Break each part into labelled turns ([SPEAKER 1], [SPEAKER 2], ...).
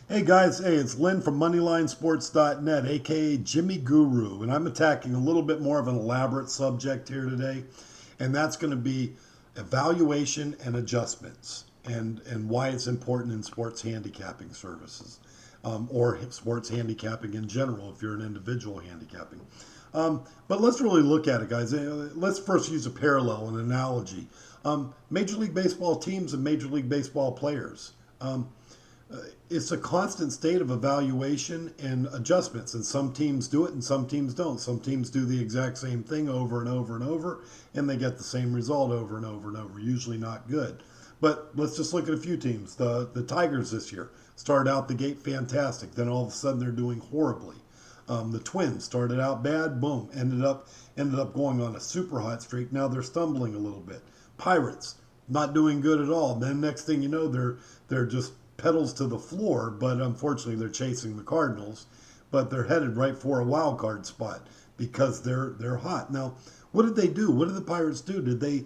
[SPEAKER 1] Hey guys, hey, it's Lynn from MoneyLineSports.net, aka Jimmy Guru, and I'm attacking a little bit more of an elaborate subject here today, and that's going to be evaluation and adjustments, and why it's important in sports handicapping services, or sports handicapping in general if you're an individual handicapping. But let's really look at it, guys. Let's first use a parallel, an analogy. Major League Baseball teams and Major League Baseball players. It's a constant state of evaluation and adjustments, and some teams do it and some teams don't. Some teams do the exact same thing over and over and over, and they get the same result over and over and over, usually not good. But let's just look at a few teams. The Tigers this year started out the gate fantastic, then all of a sudden they're doing horribly. The Twins started out bad, boom, ended up going on a super hot streak. Now they're stumbling a little bit. Pirates not doing good at all. Then next thing you know, they're just pedals to the floor, but unfortunately they're chasing the Cardinals, but they're headed right for a wild card spot because they're hot. Now, what did they do? What did the Pirates do? Did they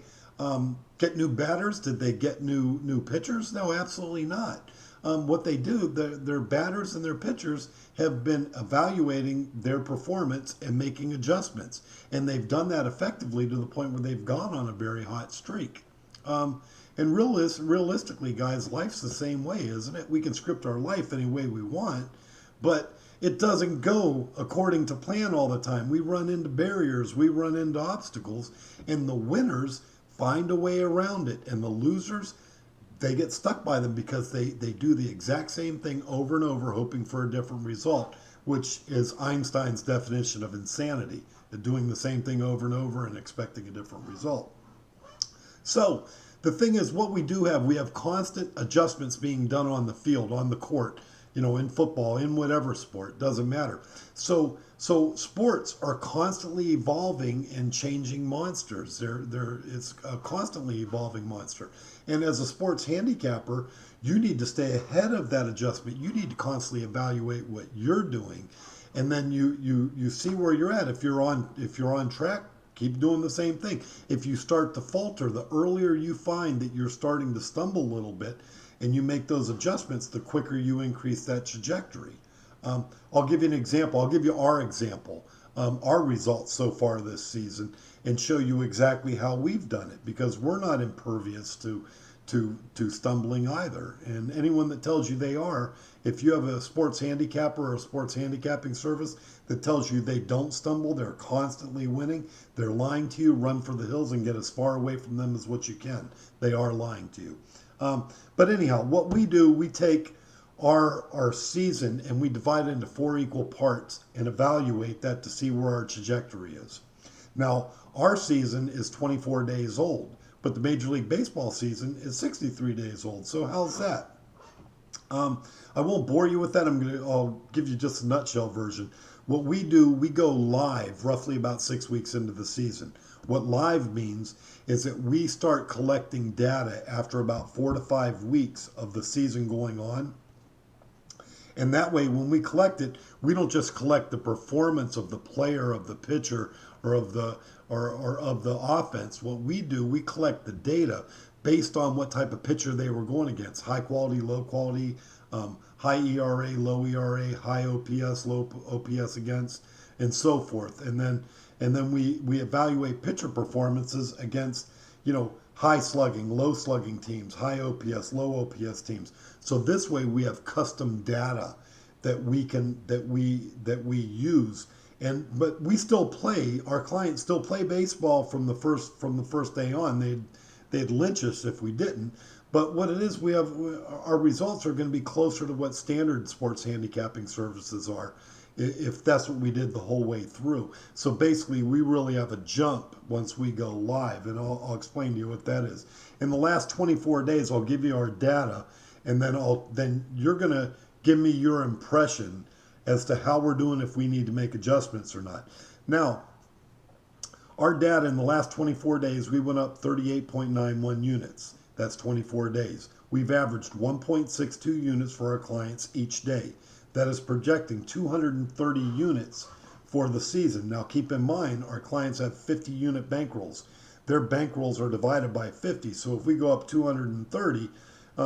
[SPEAKER 1] get new batters? Did they get new pitchers? No, absolutely not. What they do, their batters and their pitchers have been evaluating their performance and making adjustments, and they've done that effectively to the point where they've gone on a very hot streak. And realistically, guys, life's the same way, isn't it? We can script our life any way we want, but it doesn't go according to plan all the time. We run into barriers, we run into obstacles, and the winners find a way around it, and the losers, they get stuck by them because they do the exact same thing over and over, hoping for a different result, which is Einstein's definition of insanity, doing the same thing over and over and expecting a different result. So the thing is, what we do have, we have constant adjustments being done on the field, on the court, in football, in whatever sport, doesn't matter. So sports are constantly evolving and changing monsters. It's a constantly evolving monster. And as a sports handicapper, you need to stay ahead of that adjustment. You need to constantly evaluate what you're doing, and then you see where you're at. If you're on track, keep doing the same thing. If you start to falter, the earlier you find that you're starting to stumble a little bit and you make those adjustments, the quicker you increase that trajectory. I'll give you an example. I'll give you our example, our results so far this season, and show you exactly how we've done it, because we're not impervious to stumbling either. And anyone that tells you they are, if you have a sports handicapper or a sports handicapping service that tells you they don't stumble, they're constantly winning, they're lying to you. Run for the hills and get as far away from them as what you can. They are lying to you. But anyhow, what we do, we take our season and we divide it into four equal parts and evaluate that to see where our trajectory is. Now, our season is 24 days old, but the Major League Baseball season is 63 days old. So how's that? I won't bore you with that. I'll give you just a nutshell version. What we do, we go live roughly about 6 weeks into the season. What live means is that we start collecting data after about 4 to 5 weeks of the season going on. And that way, when we collect it, we don't just collect the performance of the player, of the pitcher, or of the offense. What we do, we collect the data based on what type of pitcher they were going against: high quality, low quality, high ERA, low ERA, high OPS, low OPS against, and so forth. And then we evaluate pitcher performances against high slugging, low slugging teams, high OPS, low OPS teams. So this way we have custom data that we use. But we still play, our clients still play baseball from the first day on. They'd lynch us if we didn't. But what it is, our results are going to be closer to what standard sports handicapping services are, if that's what we did the whole way through. So basically, we really have a jump once we go live, and I'll explain to you what that is. In the last 24 days, I'll give you our data, and then you're going to give me your impression as to how we're doing, if we need to make adjustments or not. Now, our data in the last 24 days, we went up 38.91 units. That's 24 days. We've averaged 1.62 units for our clients each day. That is projecting 230 units for the season. Now keep in mind, our clients have 50 unit bankrolls. Their bankrolls are divided by 50. So if we go up 230,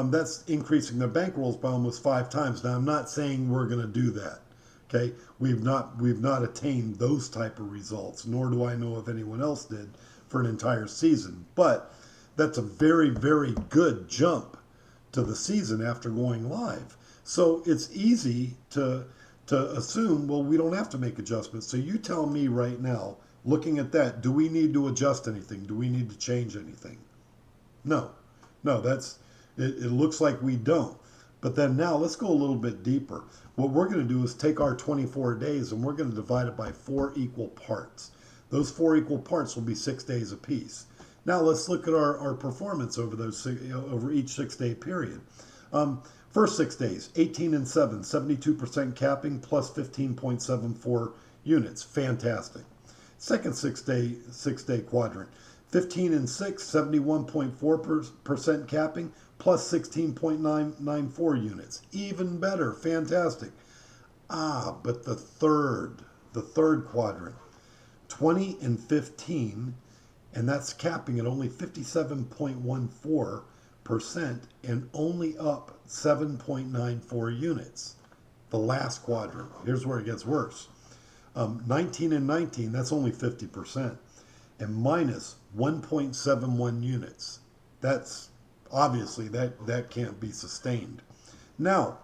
[SPEAKER 1] That's increasing their bankrolls by almost 5 times. Now, I'm not saying we're going to do that. Okay, we've not attained those type of results, nor do I know if anyone else did for an entire season. But that's a very, very good jump to the season after going live. So it's easy to assume, well, we don't have to make adjustments. So you tell me right now, looking at that, do we need to adjust anything? Do we need to change anything? No, no, it looks like we don't. But then now let's go a little bit deeper. What we're going to do is take our 24 days and we're going to divide it by 4 equal parts. Those 4 equal parts will be 6 days apiece. Now let's look at our performance over over each 6-day period. First 6 days, 18 and 7, 72% capping plus 15.74 units. Fantastic. Second 6-day quadrant, 15 and 6, 71.4% capping plus 16.994 units. Even better. Fantastic. But the third quadrant, 20 and 15, and that's capping at only 57.14% and only up 7.94 units. The last quadrant. Here's where it gets worse. 19 and 19, that's only 50%, and minus 1.71 units. That's obviously that can't be sustained. Now,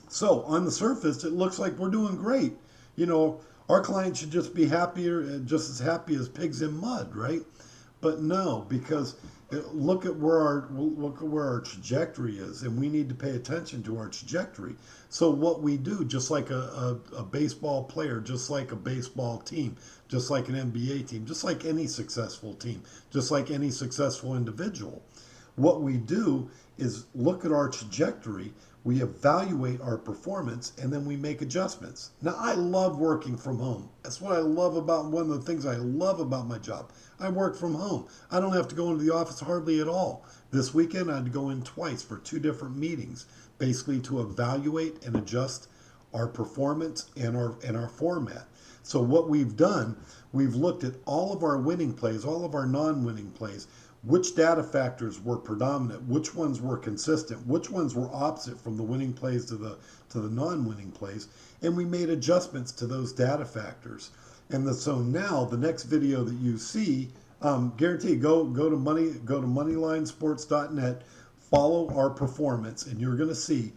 [SPEAKER 1] so on the surface, it looks like we're doing great. You know, our clients should just be happier, just as happy as pigs in mud, right? But no, because look at where our trajectory is, and we need to pay attention to our trajectory. So what we do, just like a baseball player, just like a baseball team, just like an NBA team, just like any successful team, just like any successful individual, what we do is look at our trajectory, we evaluate our performance, and then we make adjustments. Now, I love working from home. That's what I love about, one of the things I love about my job. I work from home. I don't have to go into the office hardly at all. This weekend, I had to go in twice for 2 different meetings, basically to evaluate and adjust our performance and our format. So what we've done, we've looked at all of our winning plays, all of our non-winning plays, which data factors were predominant, which ones were consistent, which ones were opposite from the winning plays to the non-winning plays, and we made adjustments to those data factors. And so now the next video that you see, guarantee go to moneylinesports.net, follow our performance, and you're going to see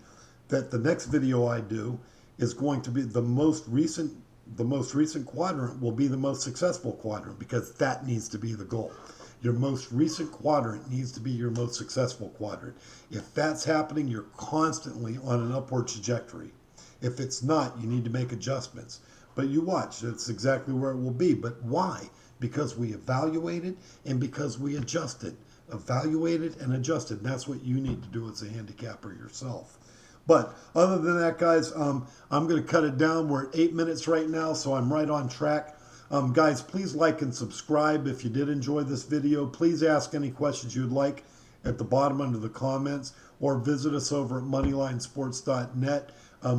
[SPEAKER 1] that the next video I do is going to be the most recent quadrant will be the most successful quadrant, because that needs to be the goal. Your most recent quadrant needs to be your most successful quadrant. If that's happening, you're constantly on an upward trajectory. If it's not, you need to make adjustments. But you watch, that's exactly where it will be. But why? Because we evaluated and because we adjusted. Evaluated and adjusted. And that's what you need to do as a handicapper yourself. But other than that, guys, I'm going to cut it down. We're at 8 minutes right now, so I'm right on track. Guys, please like and subscribe if you did enjoy this video. Please ask any questions you'd like at the bottom under the comments, or visit us over at moneylinesports.net.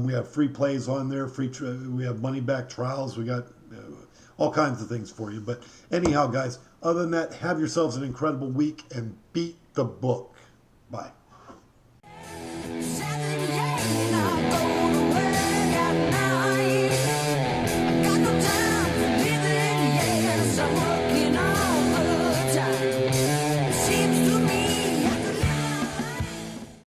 [SPEAKER 1] We have free plays on there, we have money back trials, we got all kinds of things for you. But anyhow, guys, other than that, have yourselves an incredible week and beat the book. Bye.